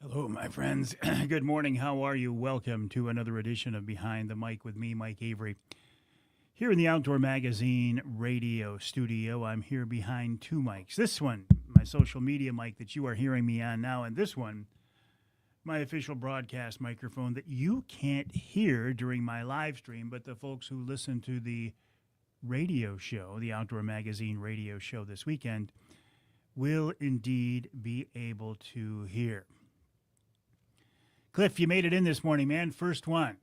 Hello, my friends. Good morning. How are you? Welcome to another edition of Behind the Mic with me, Mike Avery. Here in the Outdoor Magazine radio studio, I'm here behind two mics. This one, my social media mic that you are hearing me on now, and this one, my official broadcast microphone that you can't hear during my live stream, but the folks who listen to the radio show, the Outdoor Magazine radio show this weekend, will indeed be able to hear. Cliff, you made it in this morning, man. First one.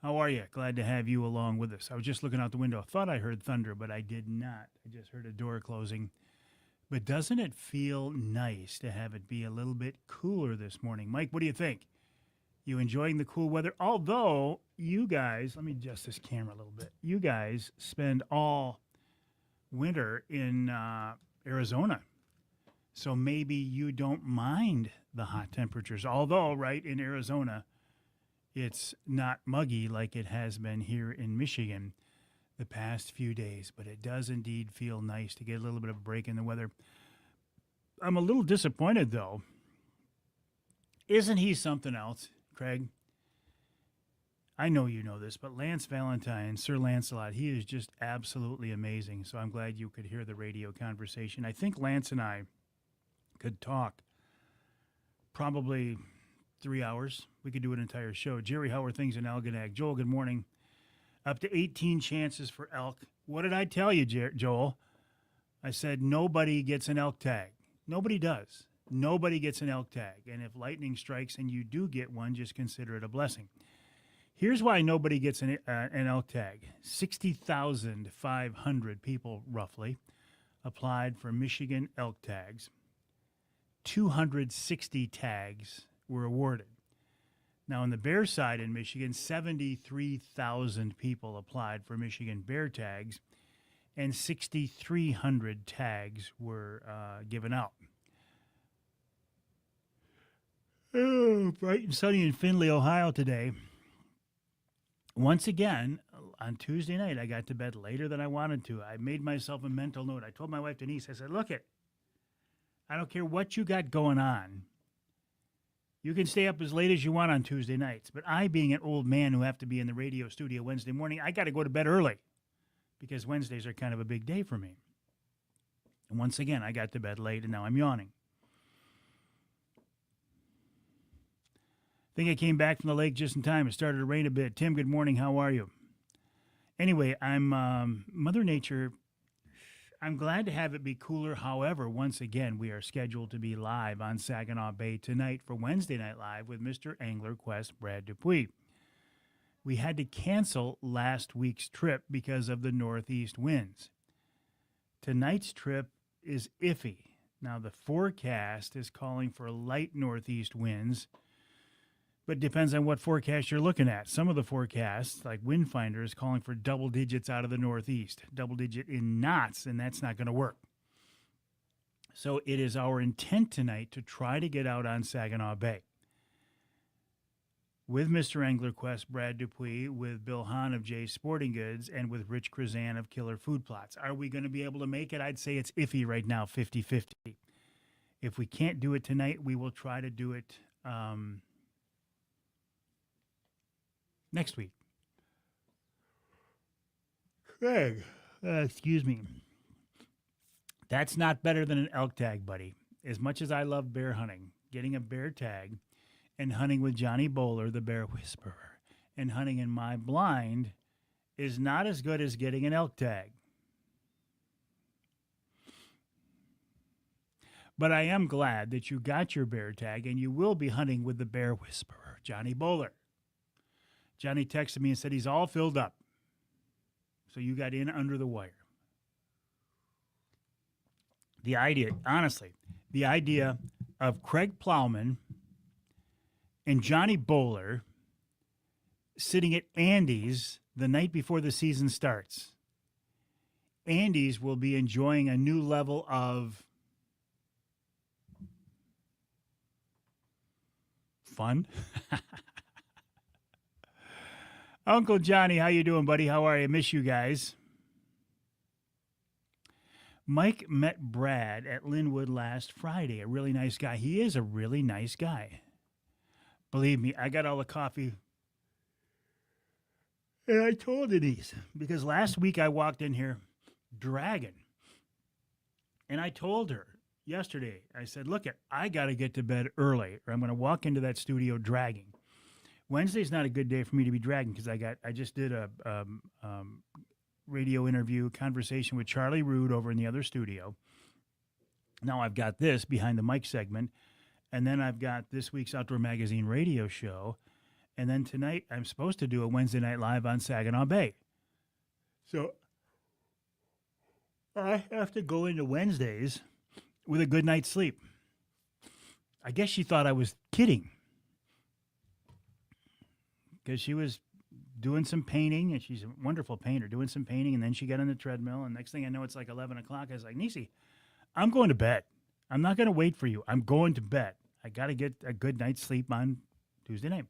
How are you? Glad to have you along with us. I was just looking out the window. I thought I heard thunder, but I did not. I just heard a door closing. But doesn't it feel nice to have it be a little bit cooler this morning? Mike, what do you think? You enjoying the cool weather? Although you guys, let me adjust this camera a little bit. You guys spend all winter in Arizona. So maybe you don't mind the hot temperatures. Although, right, in Arizona, it's not muggy like it has been here in Michigan the past few days. But it does indeed feel nice to get a little bit of a break in the weather. I'm a little disappointed, though. Isn't he something else, Craig? I know you know this, but Lance Valentine, Sir Lancelot, he is just absolutely amazing. So I'm glad you could hear the radio conversation. I think Lance and I could talk probably 3 hours. We could do an entire show. Jerry, how are things in Algonac? Joel, good morning. Up to 18 chances for elk. What did I tell you, Joel? I said nobody gets an elk tag. Nobody does. Nobody gets an elk tag. And if lightning strikes and you do get one, just consider it a blessing. Here's why nobody gets an elk tag. 60,500 people, roughly, applied for Michigan elk tags. 260 tags were awarded. Now, on the bear side in Michigan, 73,000 people applied for Michigan bear tags, and 6,300 tags were given out. Oh, bright and sunny in Findlay, Ohio today. Once again, on Tuesday night, I got to bed later than I wanted to. I made myself a mental note. I told my wife, Denise, I said, look it. I don't care what you got going on. You can stay up as late as you want on Tuesday nights. But I, being an old man who have to be in the radio studio Wednesday morning, I got to go to bed early because Wednesdays are kind of a big day for me. And once again, I got to bed late, and now I'm yawning. I think I came back from the lake just in time. It started to rain a bit. Tim, good morning. How are you? Anyway, I'm Mother Nature. I'm glad to have it be cooler. However, once again, we are scheduled to be live on Saginaw Bay tonight for Wednesday Night Live with Mr. Angler Quest Brad Dupuis. We had to cancel last week's trip because of the northeast winds. Tonight's trip is iffy. Now, the forecast is calling for light northeast winds, but it depends on what forecast you're looking at. Some of the forecasts, like Windfinder, is calling for double digits out of the northeast, double digit in knots, and that's not going to work. So it is our intent tonight to try to get out on Saginaw Bay with Mr. Angler Quest, Brad Dupuis, with Bill Hahn of Jay's Sporting Goods, and with Rich Krazan of Killer Food Plots. Are we going to be able to make it? I'd say it's iffy right now, 50-50. If we can't do it tonight, we will try to do it next week. Craig, excuse me. That's not better than an elk tag, buddy. As much as I love bear hunting, getting a bear tag and hunting with Johnny Bowler, the bear whisperer, and hunting in my blind is not as good as getting an elk tag. But I am glad that you got your bear tag and you will be hunting with the bear whisperer, Johnny Bowler. Johnny texted me and said he's all filled up. So you got in under the wire. The idea, honestly, the idea of Craig Plowman and Johnny Bowler sitting at Andy's the night before the season starts. Andy's will be enjoying a new level of fun. Uncle Johnny, how you doing, buddy? How are you? Miss you guys. Mike met Brad at Linwood last Friday. A really nice guy. He is a really nice guy. Believe me, I got all the coffee. And I told Denise, because last week I walked in here dragging. And I told her yesterday, I said, look, I got to get to bed early or I'm going to walk into that studio dragging. Wednesday's not a good day for me to be dragging because I just did a radio interview conversation with Charlie Rood over in the other studio. Now I've got this behind the mic segment, and then I've got this week's Outdoor Magazine radio show, and then tonight I'm supposed to do a Wednesday night live on Saginaw Bay. So I have to go into Wednesdays with a good night's sleep. I guess she thought I was kidding because she was doing some painting, and she's a wonderful painter, doing some painting, and then she got on the treadmill, and next thing I know, it's like 11 o'clock. I was like, Nisi, I'm going to bed. I'm not going to wait for you. I'm going to bed. I got to get a good night's sleep on Tuesday night.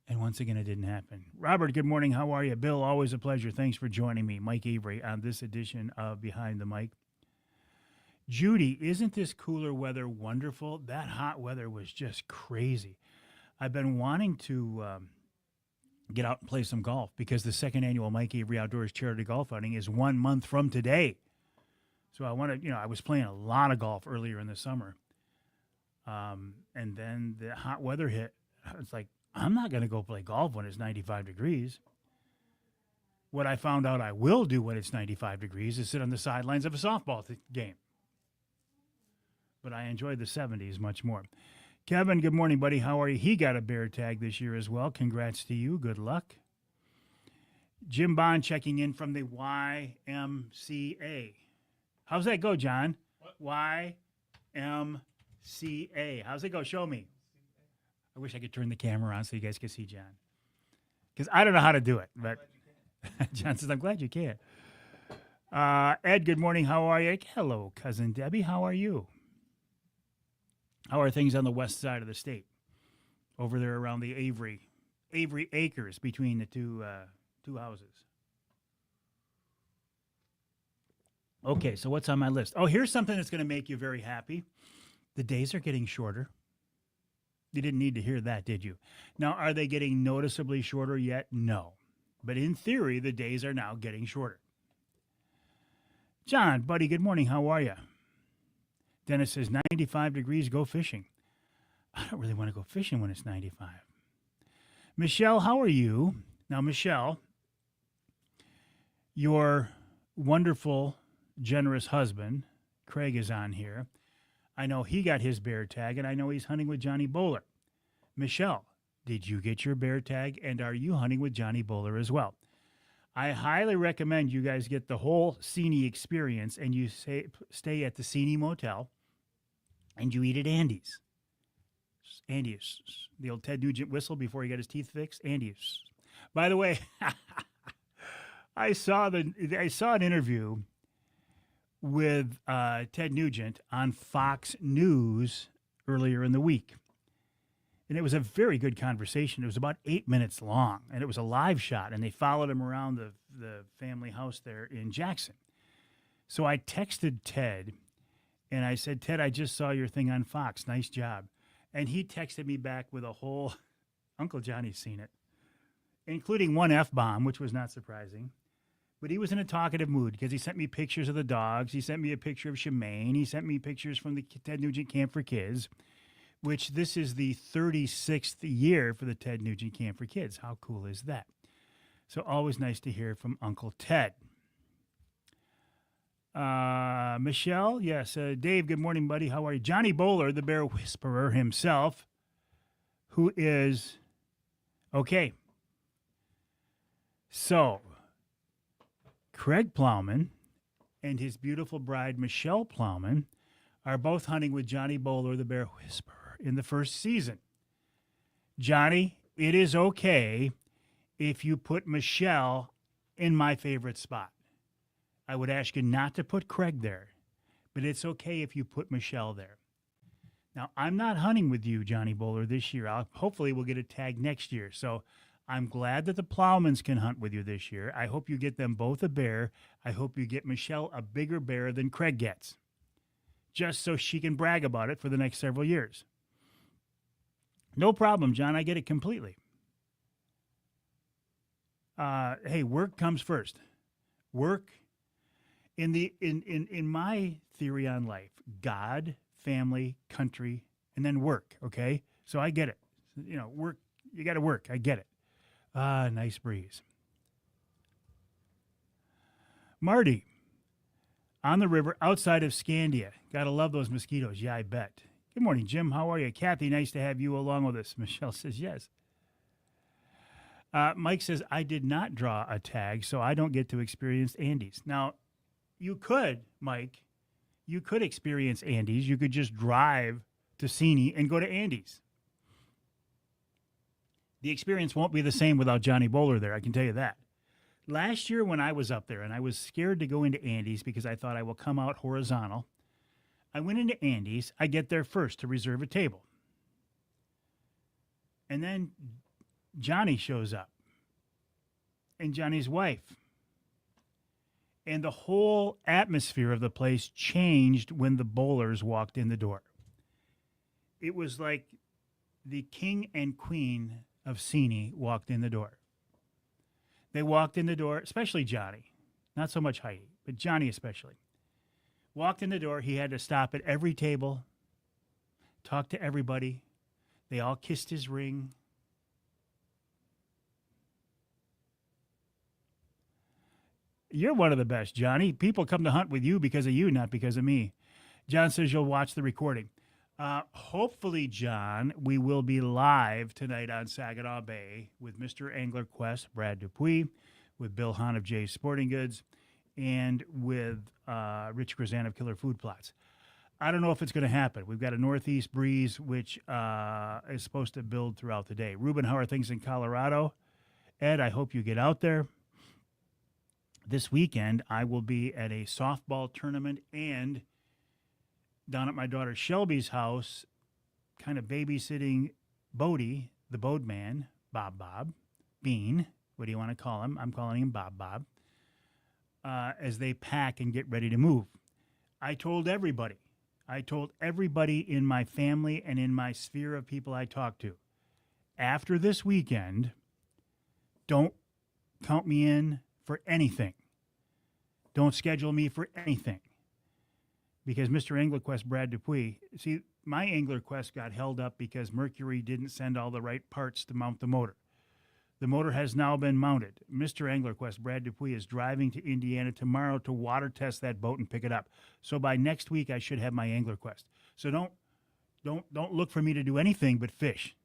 And once again, it didn't happen. Robert, good morning. How are you? Bill, always a pleasure. Thanks for joining me. Mike Avery on this edition of Behind the Mic. Judy, isn't this cooler weather wonderful? That hot weather was just crazy. I've been wanting to get out and play some golf because the second annual Mike Avery Outdoors Charity Golf Outing is 1 month from today. So I want to, I was playing a lot of golf earlier in the summer. And then the hot weather hit. It's like, I'm not going to go play golf when it's 95 degrees. What I found out I will do when it's 95 degrees is sit on the sidelines of a softball game. But I enjoyed the 70s much more. Kevin, good morning, buddy. How are you? He got a bear tag this year as well. Congrats to you. Good luck. Jim Bond checking in from the YMCA. How's that go, John? What? YMCA. How's it go? Show me. I wish I could turn the camera on so you guys could see John. Because I don't know how to do it. But John says, I'm glad you can. Ed, good morning. How are you? Hello, Cousin Debbie. How are you? How are things on the west side of the state? Over there around the Avery acres between the two houses. Okay, so what's on my list? Oh, here's something that's going to make you very happy. The days are getting shorter. You didn't need to hear that, did you? Now, are they getting noticeably shorter yet? No. But in theory, the days are now getting shorter. John, buddy, good morning. How are you? Dennis says, 95 degrees, go fishing. I don't really want to go fishing when it's 95. Michelle, how are you? Now, Michelle, your wonderful, generous husband, Craig, is on here. I know he got his bear tag, and I know he's hunting with Johnny Bowler. Michelle, did you get your bear tag, and are you hunting with Johnny Bowler as well? I highly recommend you guys get the whole Seney experience, and you stay at the Seney Motel, and you eat at Andy's. Andy's, the old Ted Nugent whistle before he got his teeth fixed. Andy's. By the way, I saw an interview with Ted Nugent on Fox News earlier in the week. And it was a very good conversation. It was about 8 minutes long, and it was a live shot, and they followed him around the family house there in Jackson. So I texted Ted, and I said, Ted, I just saw your thing on Fox. Nice job. And he texted me back with a whole, Uncle Johnny's seen it, including one F-bomb, which was not surprising. But he was in a talkative mood because he sent me pictures of the dogs. He sent me a picture of Shemaine. He sent me pictures from the Ted Nugent Camp for Kids, which this is the 36th year for the Ted Nugent Camp for Kids. How cool is that? So always nice to hear from Uncle Ted. Michelle, yes. Dave, good morning, buddy. How are you? Johnny Bowler, the bear whisperer himself, who is okay. So Craig Plowman and his beautiful bride, Michelle Plowman, are both hunting with Johnny Bowler, the bear whisperer, in the first season. Johnny, it is okay if you put Michelle in my favorite spot. I would ask you not to put Craig there, but it's okay if you put Michelle there. Now, I'm not hunting with you, Johnny Bowler, this year. Hopefully we'll get a tag next year. So I'm glad that the Plowmans can hunt with you this year. I hope you get them both a bear. I hope you get Michelle a bigger bear than Craig gets, just so she can brag about it for the next several years. No problem, John. I get it completely. Hey, work comes first. Work in my theory on life, God, family, country, and then work. Okay, so I get it. Work. You got to work. I get it. Nice breeze. Marty, on the river outside of Scandia. Gotta love those mosquitoes. Yeah, I bet. Good morning, Jim. How are you? Kathy, nice to have you along with us. Michelle says yes. Mike says, I did not draw a tag, so I don't get to experience Andes. Now, you could, Mike, you could experience Andes. You could just drive to Seney and go to Andes. The experience won't be the same without Johnny Bowler there, I can tell you that. Last year when I was up there and I was scared to go into Andes because I thought I will come out horizontal, I went into Andes. I get there first to reserve a table. And then Johnny shows up and Johnny's wife. And the whole atmosphere of the place changed when the Bowlers walked in the door. It was like the king and queen of Seney walked in the door. They walked in the door, especially Johnny, not so much Heidi, but Johnny especially. Walked in the door. He had to stop at every table, talk to everybody. They all kissed his ring. You're one of the best, Johnny. People come to hunt with you because of you, not because of me. John says you'll watch the recording. Hopefully, John, we will be live tonight on Saginaw Bay with Mr. Angler Quest, Brad Dupuis, with Bill Hahn of Jay's Sporting Goods, and with Rich Grazan of Killer Food Plots. I don't know if it's going to happen. We've got a northeast breeze, which is supposed to build throughout the day. Ruben, how are things in Colorado? Ed, I hope you get out there. This weekend, I will be at a softball tournament and down at my daughter Shelby's house, kind of babysitting Bodie, the boatman, Bob, Bean, what do you want to call him? I'm calling him Bob, as they pack and get ready to move. I told everybody in my family and in my sphere of people I talk to, after this weekend, don't count me in for anything. Don't schedule me for anything. Because Mr. AnglerQuest Brad Dupuis, see, my AnglerQuest got held up because Mercury didn't send all the right parts to mount the motor. The motor has now been mounted. Mr. AnglerQuest Brad Dupuis is driving to Indiana tomorrow to water test that boat and pick it up. So by next week, I should have my AnglerQuest. So don't look for me to do anything but fish.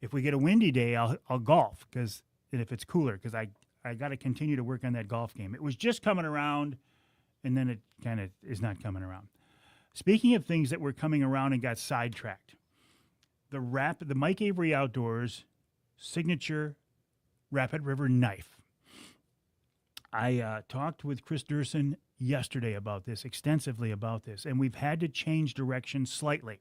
If we get a windy day, I'll golf and if it's cooler, because I got to continue to work on that golf game. It was just coming around, and then it kind of is not coming around. Speaking of things that were coming around and got sidetracked, the Mike Avery Outdoors signature Rapid River knife. I talked with Chris Durson yesterday extensively about this, and we've had to change direction slightly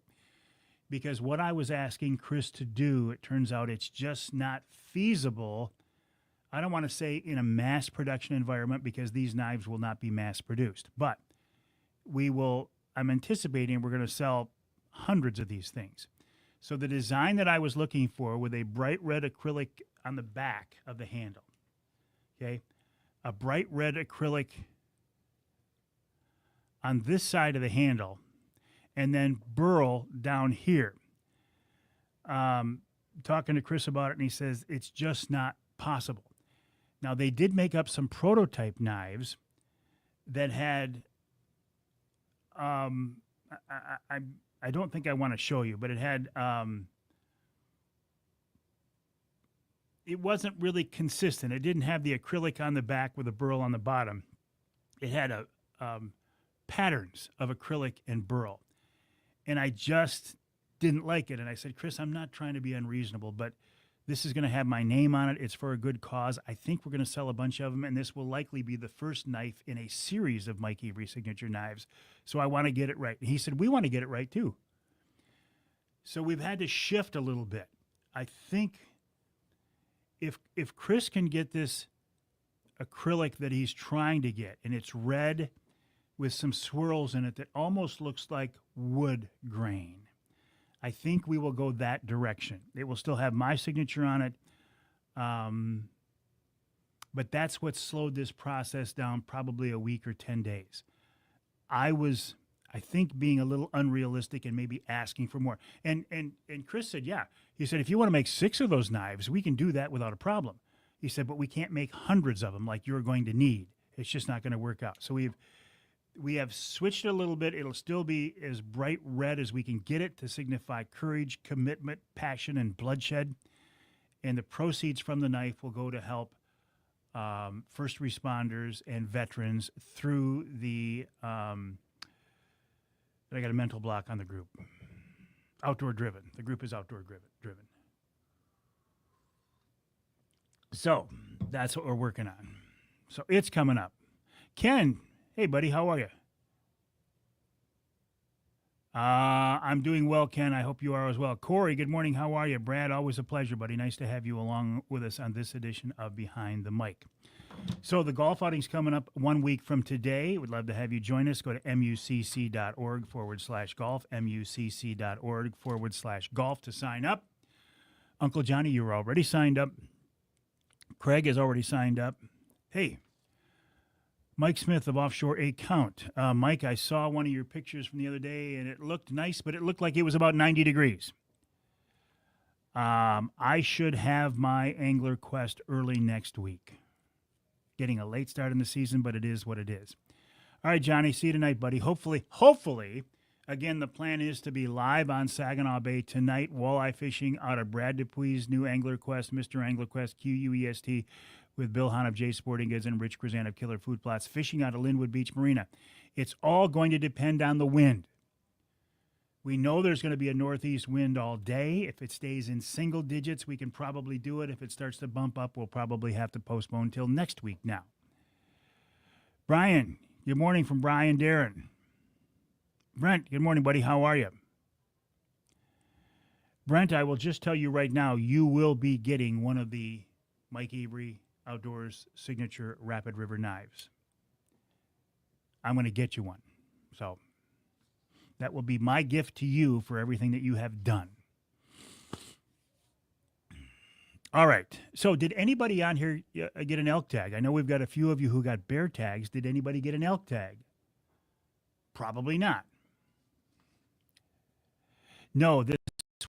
because what I was asking Chris to do, it turns out it's just not feasible. I don't want to say in a mass production environment because these knives will not be mass produced, but I'm anticipating we're going to sell hundreds of these things. So the design that I was looking for with a bright red acrylic on the back of the handle, okay, a bright red acrylic on this side of the handle, and then burl down here. Talking to Chris about it, and he says it's just not possible. Now, they did make up some prototype knives that had, I don't think I want to show you, but it had, it wasn't really consistent. It didn't have the acrylic on the back with a burl on the bottom. It had patterns of acrylic and burl. And I just didn't like it. And I said, Chris, I'm not trying to be unreasonable, but this is going to have my name on it. It's for a good cause. I think we're going to sell a bunch of them, and this will likely be the first knife in a series of Mike Avery signature knives. So I want to get it right. And he said, we want to get it right too. So we've had to shift a little bit. I think if Chris can get this acrylic that he's trying to get, and it's red with some swirls in it that almost looks like wood grain, I think we will go that direction. It will still have my signature on it, but that's what slowed this process down probably a week or 10 days. I think, being a little unrealistic and maybe asking for more. And Chris said, yeah. He said, if you want to make 6 of those knives, we can do that without a problem. He said, but we can't make hundreds of them like you're going to need. It's just not going to work out. So we have switched it a little bit. It'll still be as bright red as we can get it to signify courage, commitment, passion, and bloodshed. And the proceeds from the knife will go to help first responders and veterans through the I got a mental block on the group. Outdoor driven. The group is outdoor driven. So that's what we're working on. So it's coming up. Ken, hey buddy, how are you? I'm doing well, Ken. I hope you are as well. Corey, good morning. How are you? Brad, always a pleasure, buddy. Nice to have you along with us on this edition of Behind the Mic. So the golf outing's coming up 1 week from today. We'd love to have you join us. Go to mucc.org/golf, mucc.org/golf to sign up. Uncle Johnny, you were already signed up. Craig is already signed up. Hey, Mike Smith of Offshore 8 Count. Mike, I saw one of your pictures from the other day, and it looked nice, but it looked like it was about 90 degrees. I should have my Angler Quest early next week. Getting a late start in the season, but it is what it is. All right, Johnny, see you tonight, buddy. Hopefully, again, the plan is to be live on Saginaw Bay tonight, walleye fishing out of Brad Dupuy's new Angler Quest, Mr. Angler Quest, QUEST, with Bill Hahn of J Sporting Goods and Rich Krazan of Killer Food Plots, fishing out of Linwood Beach Marina. It's all going to depend on the wind. We know there's going to be a northeast wind all day. If it stays in single digits, we can probably do it. If it starts to bump up, we'll probably have to postpone till next week now. Brian, good morning from Brian Darren. Brent, good morning, buddy. How are you? Brent, I will just tell you right now, you will be getting one of the Mike Avery Outdoors signature Rapid River knives. I'm going to get you one. So that will be my gift to you for everything that you have done. All right. So did anybody on here get an elk tag? I know we've got a few of you who got bear tags. Did anybody get an elk tag? Probably not. No, this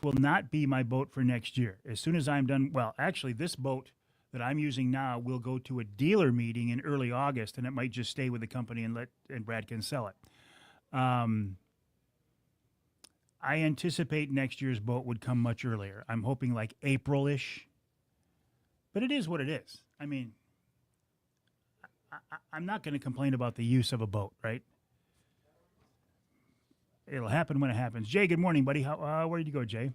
will not be my boat for next year. As soon as I'm done, well, actually, this boat that I'm using now will go to a dealer meeting in early August, and it might just stay with the company and Brad can sell it. I anticipate next year's boat would come much earlier. I'm hoping like April-ish. But it is what it is. I mean, I'm not going to complain about the use of a boat, right? It'll happen when it happens. Jay, good morning, buddy. Where did you go, Jay?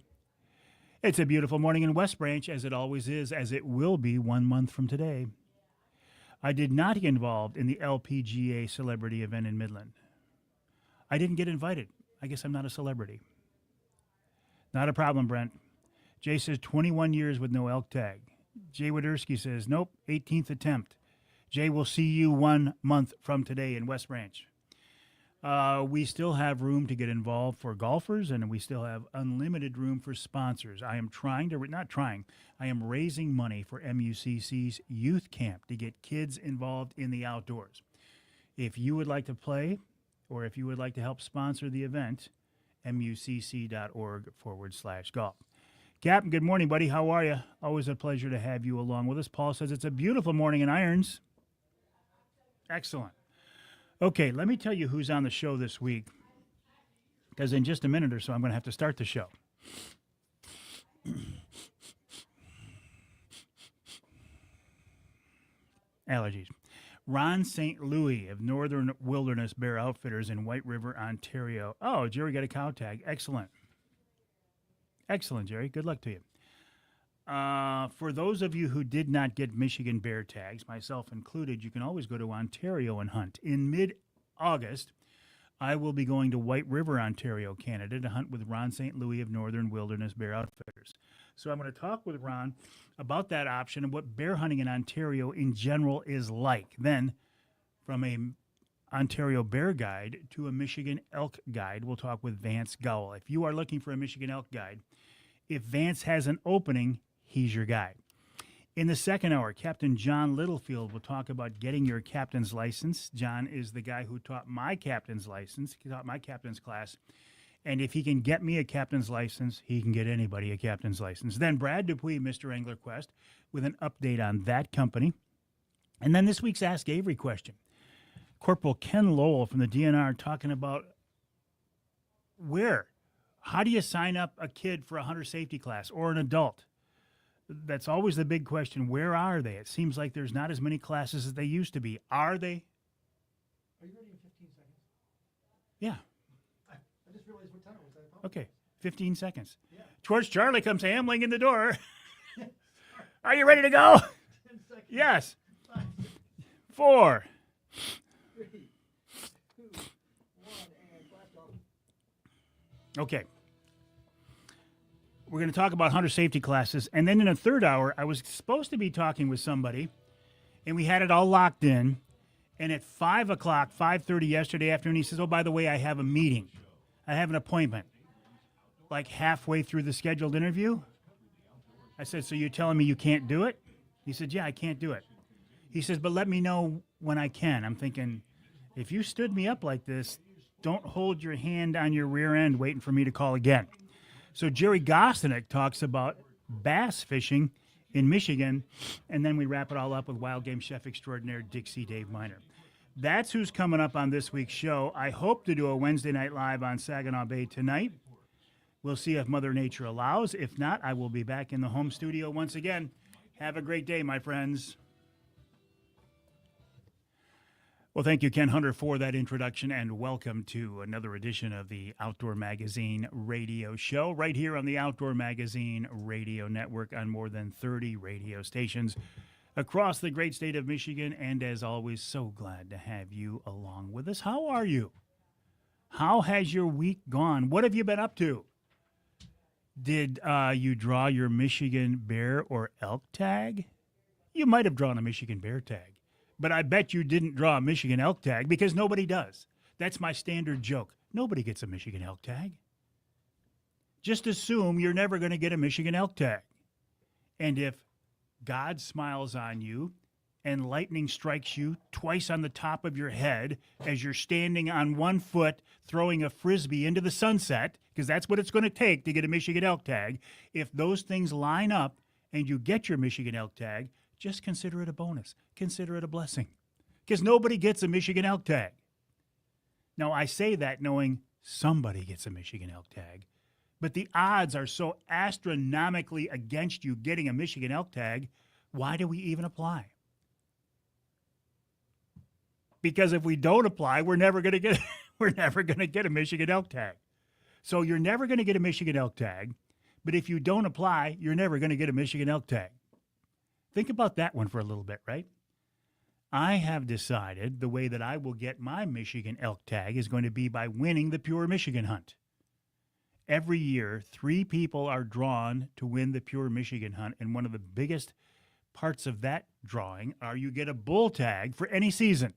It's a beautiful morning in West Branch, as it always is, as it will be 1 month from today. I did not get involved in the LPGA celebrity event in Midland. I didn't get invited. I guess I'm not a celebrity. Not a problem, Brent. Jay says 21 years with no elk tag. Jay Widerski says, nope, 18th attempt. Jay, will see you 1 month from today in West Branch. We still have room to get involved for golfers, and we still have unlimited room for sponsors. I am I am raising money for MUCC's youth camp to get kids involved in the outdoors. If you would like to play, or if you would like to help sponsor the event, mucc.org/golf. Captain, good morning, buddy. How are you? Always a pleasure to have you along with us. Paul says it's a beautiful morning in Irons. Excellent. Okay, let me tell you who's on the show this week, because in just a minute or so, I'm going to have to start the show. Allergies. Ron St. Louis of Northern Wilderness Bear Outfitters in White River, Ontario. Oh, Jerry got a cow tag. Excellent. Excellent, Jerry. Good luck to you. For those of you who did not get Michigan bear tags, myself included, you can always go to Ontario and hunt. In mid-August, I will be going to White River, Ontario, Canada, to hunt with Ron St. Louis of Northern Wilderness Bear Outfitters. So I'm going to talk with Ron about that option and what bear hunting in Ontario in general is like. Then, from a Ontario bear guide to a Michigan elk guide, we'll talk with Vance Gowell. If you are looking for a Michigan elk guide, if Vance has an opening, he's your guy. In the second hour, Captain John Littlefield will talk about getting your captain's license. John is the guy who taught my captain's license, he taught my captain's class. And if he can get me a captain's license, he can get anybody a captain's license. Then Brad Dupuis, Mr. Angler Quest, with an update on that company. And then this week's Ask Avery question. Corporal Ken Lowell from the DNR talking about how do you sign up a kid for a hunter safety class or an adult? That's always the big question. Where are they? It seems like there's not as many classes as they used to be. Are they? Are you ready in 15 seconds? Yeah. I just realized what time it was. Okay, 15 seconds. Yeah. George Charlie comes ambling in the door. Are you ready to go? 10 seconds. Yes. 5, 4. 3, 2, 1, and blast off. Okay. We're going to talk about hunter safety classes. And then in a third hour, I was supposed to be talking with somebody, and we had it all locked in. And at 5 o'clock, 5:30 yesterday afternoon, he says, oh, by the way, I have a meeting. I have an appointment. Like halfway through the scheduled interview. I said, so you're telling me you can't do it? He said, yeah, I can't do it. He says, but let me know when I can. I'm thinking, if you stood me up like this, don't hold your hand on your rear end waiting for me to call again. So Jerry Gostinek talks about bass fishing in Michigan, and then we wrap it all up with wild game chef extraordinaire Dixie Dave Miner. That's who's coming up on this week's show. I hope to do a Wednesday night live on Saginaw Bay tonight. We'll see if Mother Nature allows. If not, I will be back in the home studio once again. Have a great day, my friends. Well, thank you, Ken Hunter, for that introduction, and welcome to another edition of the Outdoor Magazine radio show right here on the Outdoor Magazine radio network on more than 30 radio stations across the great state of Michigan. And as always, so glad to have you along with us. How are you? How has your week gone? What have you been up to? Did you draw your Michigan bear or elk tag? You might have drawn a Michigan bear tag. But I bet you didn't draw a Michigan elk tag because nobody does. That's my standard joke. Nobody gets a Michigan elk tag. Just assume you're never going to get a Michigan elk tag. And if God smiles on you and lightning strikes you twice on the top of your head as you're standing on one foot throwing a Frisbee into the sunset, because that's what it's going to take to get a Michigan elk tag, if those things line up and you get your Michigan elk tag, just consider it a bonus. Consider it a blessing. Because nobody gets a Michigan elk tag. Now, I say that knowing somebody gets a Michigan elk tag, but the odds are so astronomically against you getting a Michigan elk tag, why do we even apply? Because if we don't apply, we're never going to get a Michigan elk tag. So you're never going to get a Michigan elk tag, but if you don't apply, you're never going to get a Michigan elk tag. Think about that one for a little bit, right? I have decided the way that I will get my Michigan elk tag is going to be by winning the Pure Michigan Hunt. Every year, 3 people are drawn to win the Pure Michigan Hunt, and one of the biggest parts of that drawing are you get a bull tag for any season.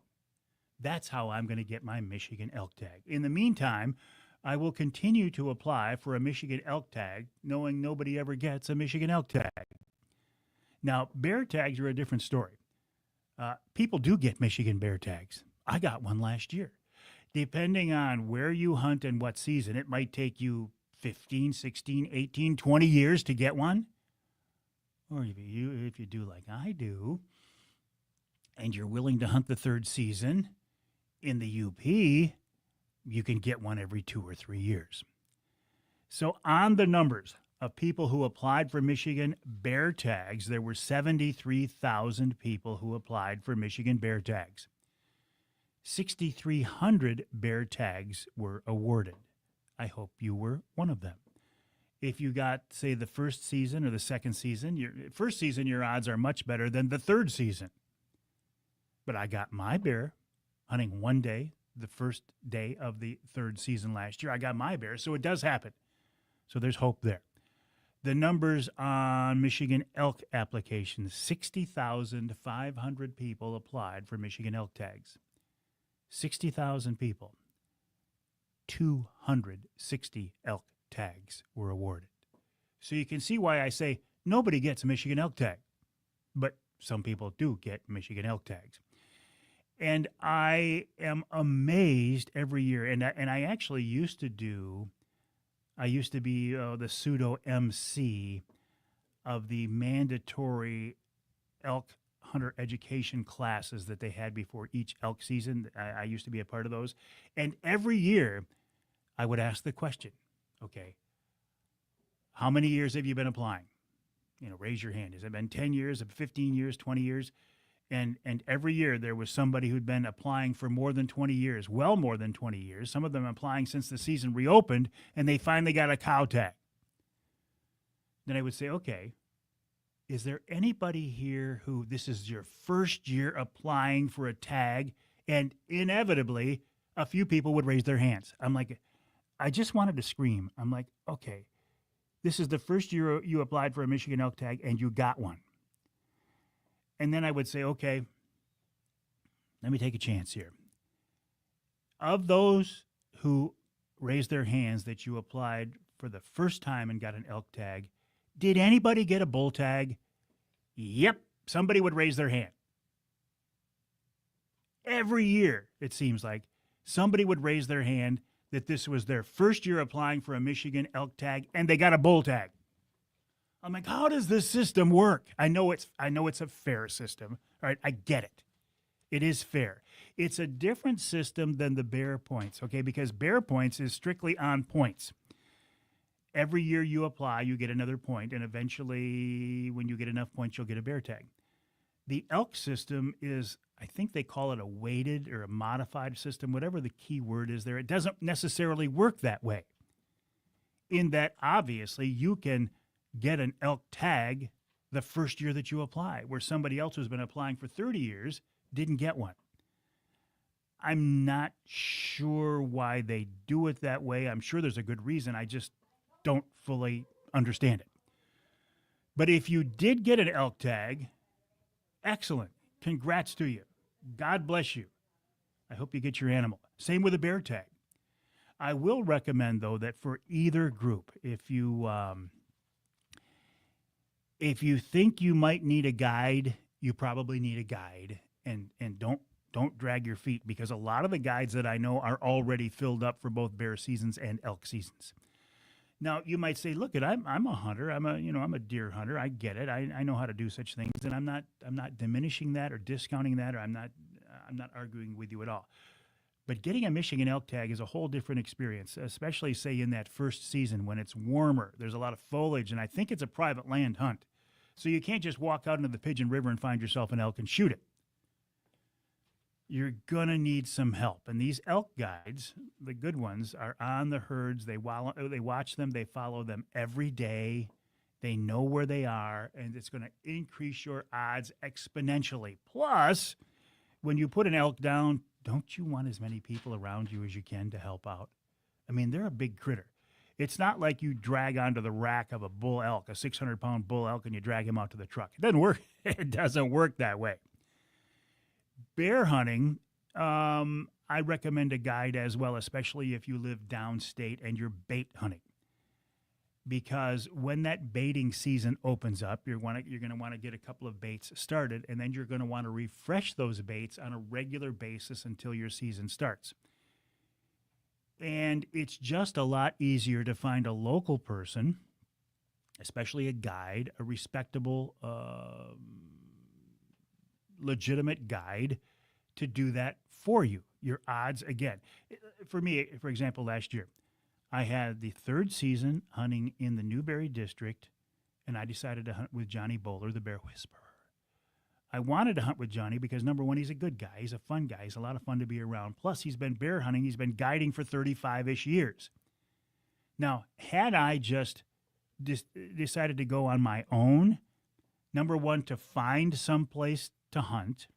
That's how I'm going to get my Michigan elk tag. In the meantime, I will continue to apply for a Michigan elk tag, knowing nobody ever gets a Michigan elk tag. Now, bear tags are a different story. People do get Michigan bear tags. I got one last year. Depending on where you hunt and what season, it might take you 15, 16, 18, 20 years to get one. Or if you do like I do, and you're willing to hunt the third season, in the UP, you can get one every 2 or 3 years. So on the numbers of people who applied for Michigan bear tags, there were 73,000 people who applied for Michigan bear tags. 6,300 bear tags were awarded. I hope you were one of them. If you got, say, the first season or the second season, your odds are much better than the third season. But I got my bear hunting one day, the first day of the third season last year. I got my bear, so it does happen. So there's hope there. The numbers on Michigan elk applications, 60,500 people applied for Michigan elk tags. 60,000 people. 260 elk tags were awarded. So you can see why I say nobody gets a Michigan elk tag, but some people do get Michigan elk tags. And I am amazed every year. And I actually used to be the pseudo MC of the mandatory elk hunter education classes that they had before each elk season. I used to be a part of those. And every year I would ask the question, okay, how many years have you been applying? Raise your hand. Has it been 10 years, 15 years, 20 years? And every year there was somebody who'd been applying for more than 20 years, well more than 20 years. Some of them applying since the season reopened, and they finally got a cow tag. Then I would say, okay, is there anybody here who this is your first year applying for a tag? And inevitably, a few people would raise their hands. I'm like, I just wanted to scream. I'm like, okay, this is the first year you applied for a Michigan elk tag and you got one. And then I would say, okay, let me take a chance here. Of those who raised their hands that you applied for the first time and got an elk tag, did anybody get a bull tag? Yep, somebody would raise their hand. Every year, it seems like, somebody would raise their hand that this was their first year applying for a Michigan elk tag and they got a bull tag. I'm like, how does this system work? I know it's a fair system. All right, I get it. It is fair. It's a different system than the bear points, okay? Because bear points is strictly on points. Every year you apply, you get another point, and eventually when you get enough points, you'll get a bear tag. The elk system is, I think they call it a weighted or a modified system, whatever the key word is there. It doesn't necessarily work that way. In that, obviously, you can get an elk tag the first year that you apply, where somebody else who's been applying for 30 years didn't get one. I'm not sure why they do it that way. I'm sure there's a good reason. I just don't fully understand it. But if you did get an elk tag, excellent. Congrats to you. God bless you. I hope you get your animal. Same with a bear tag. I will recommend, though, that for either group, if you think you might need a guide, you probably need a guide, and don't drag your feet, because a lot of the guides that I know are already filled up for both bear seasons and elk seasons. Now, you might say, look, I'm a hunter. I'm a deer hunter. I get it. I know how to do such things, and I'm not diminishing that or discounting that, or I'm not arguing with you at all. But getting a Michigan elk tag is a whole different experience, especially, say, in that first season when it's warmer. There's a lot of foliage, and I think it's a private land hunt. So you can't just walk out into the Pigeon River and find yourself an elk and shoot it. You're going to need some help. And these elk guides, the good ones, are on the herds. They watch them. They follow them every day. They know where they are, and it's going to increase your odds exponentially. Plus, when you put an elk down, don't you want as many people around you as you can to help out? I mean, they're a big critter. It's not like you drag onto the rack of a bull elk, a 600-pound bull elk, and you drag him out to the truck. It doesn't work. It doesn't work that way. Bear hunting, I recommend a guide as well, especially if you live downstate and you're bait hunting. Because when that baiting season opens up, you're going to want to get a couple of baits started, and then you're going to want to refresh those baits on a regular basis until your season starts. And it's just a lot easier to find a local person, especially a guide, a respectable, legitimate guide, to do that for you. Your odds, again, for me, for example, last year, I had the third season hunting in the Newberry district, and I decided to hunt with Johnny Bowler, the bear whisperer. I wanted to hunt with Johnny because, number one, he's a good guy. He's a fun guy. He's a lot of fun to be around. Plus, he's been bear hunting. He's been guiding for 35-ish years. Now, had I just decided to go on my own, number one, to find some place to hunt,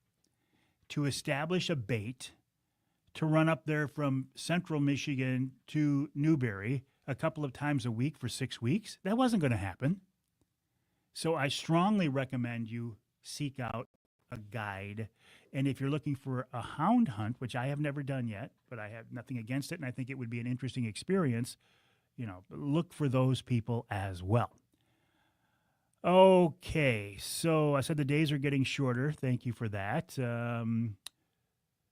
to establish a bait, to run up there from central Michigan to Newberry, a couple of times a week for 6 weeks. That wasn't going to happen. So I strongly recommend you seek out a guide. And if you're looking for a hound hunt, which I have never done yet, but I have nothing against it, and I think it would be an interesting experience, look for those people as well. Okay, so I said the days are getting shorter. Thank you for that.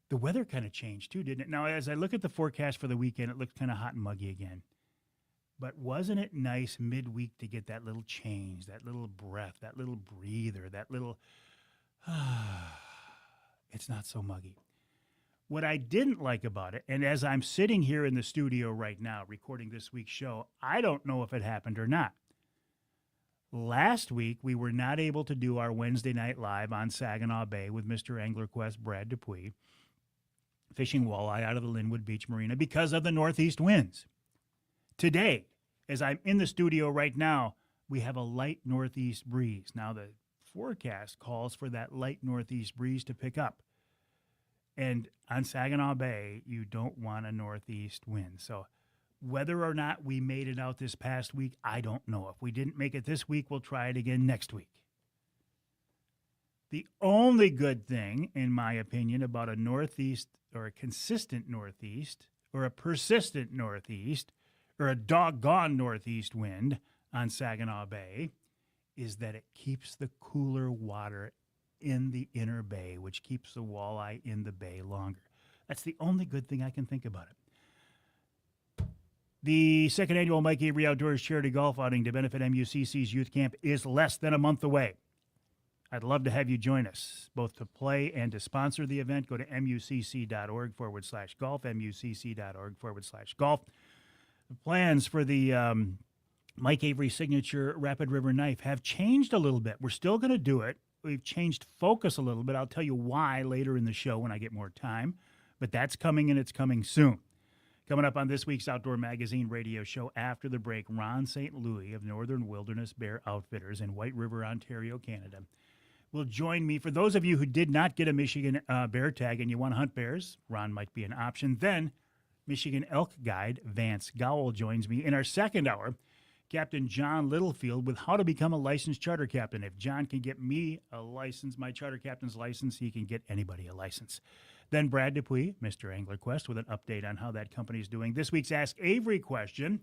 The weather kind of changed too, didn't it? Now, as I look at the forecast for the weekend, it looks kind of hot and muggy again. But wasn't it nice midweek to get that little change, that little breath, that little breather, that little, it's not so muggy. What I didn't like about it, and as I'm sitting here in the studio right now recording this week's show, I don't know if it happened or not. Last week, we were not able to do our Wednesday night live on Saginaw Bay with Mr. AnglerQuest Brad Dupuis, fishing walleye out of the Linwood Beach Marina because of the northeast winds. Today, as I'm in the studio right now, we have a light northeast breeze. Now, the forecast calls for that light northeast breeze to pick up. And on Saginaw Bay, you don't want a northeast wind. So whether or not we made it out this past week, I don't know. If we didn't make it this week, we'll try it again next week. The only good thing, in my opinion, about a northeast or a consistent northeast or a persistent northeast or a doggone northeast wind on Saginaw Bay is that it keeps the cooler water in the inner bay, which keeps the walleye in the bay longer. That's the only good thing I can think about it. The second annual Mike Avery Outdoors Charity Golf Outing to benefit MUCC's Youth Camp is less than a month away. I'd love to have you join us, both to play and to sponsor the event. Go to mucc.org/golf, mucc.org/golf. The plans for the Mike Avery Signature Rapid River Knife have changed a little bit. We're still going to do it. We've changed focus a little bit. I'll tell you why later in the show when I get more time. But that's coming, and it's coming soon. Coming up on this week's Outdoor Magazine radio show after the break, Ron St. Louis of Northern Wilderness Bear Outfitters in White River, Ontario, Canada, will join me. For those of you who did not get a Michigan bear tag and you want to hunt bears, Ron might be an option. Then Michigan elk guide Vance Gowell joins me in our second hour. Captain John Littlefield with how to become a licensed charter captain. If John can get me a license, my charter captain's license, he can get anybody a license. Then Brad Dupuis, Mr. AnglerQuest, with an update on how that company is doing. This week's Ask Avery question.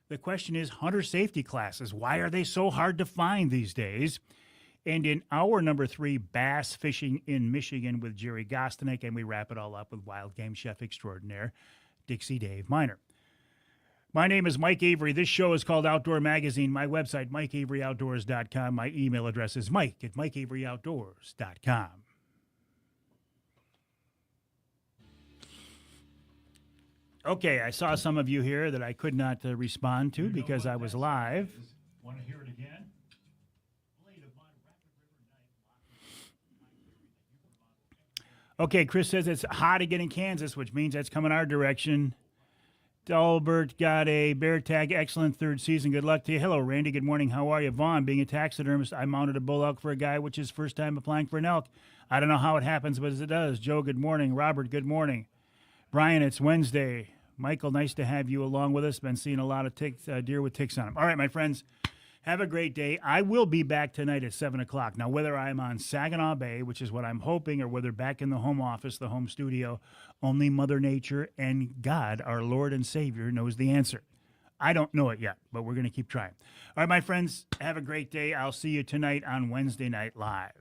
The question is hunter safety classes. Why are they so hard to find these days? And in hour number 3, bass fishing in Michigan with Jerry Gostanek, and we wrap it all up with wild game chef extraordinaire Dixie Dave Miner. My name is Mike Avery. This show is called Outdoor Magazine. My website, MikeAveryOutdoors.com. My email address is Mike@MikeAveryOutdoors.com. Okay, I saw some of you here that I could not respond to because I was live. Want to hear it again? Okay, Chris says it's hot again in Kansas, which means that's coming our direction. Albert got a bear tag. Excellent third season. Good luck to you. Hello, Randy. Good morning. How are you? Vaughn, being a taxidermist, I mounted a bull elk for a guy, which is first time applying for an elk. I don't know how it happens, but it does. Joe, good morning. Robert, good morning. Brian, it's Wednesday. Michael, nice to have you along with us. Been seeing a lot of deer with ticks on them. All right, my friends, have a great day. I will be back tonight at 7 o'clock. Now, whether I'm on Saginaw Bay, which is what I'm hoping, or whether back in the home office, the home studio, only Mother Nature and God, our Lord and Savior, knows the answer. I don't know it yet, but we're going to keep trying. All right, my friends, have a great day. I'll see you tonight on Wednesday Night Live.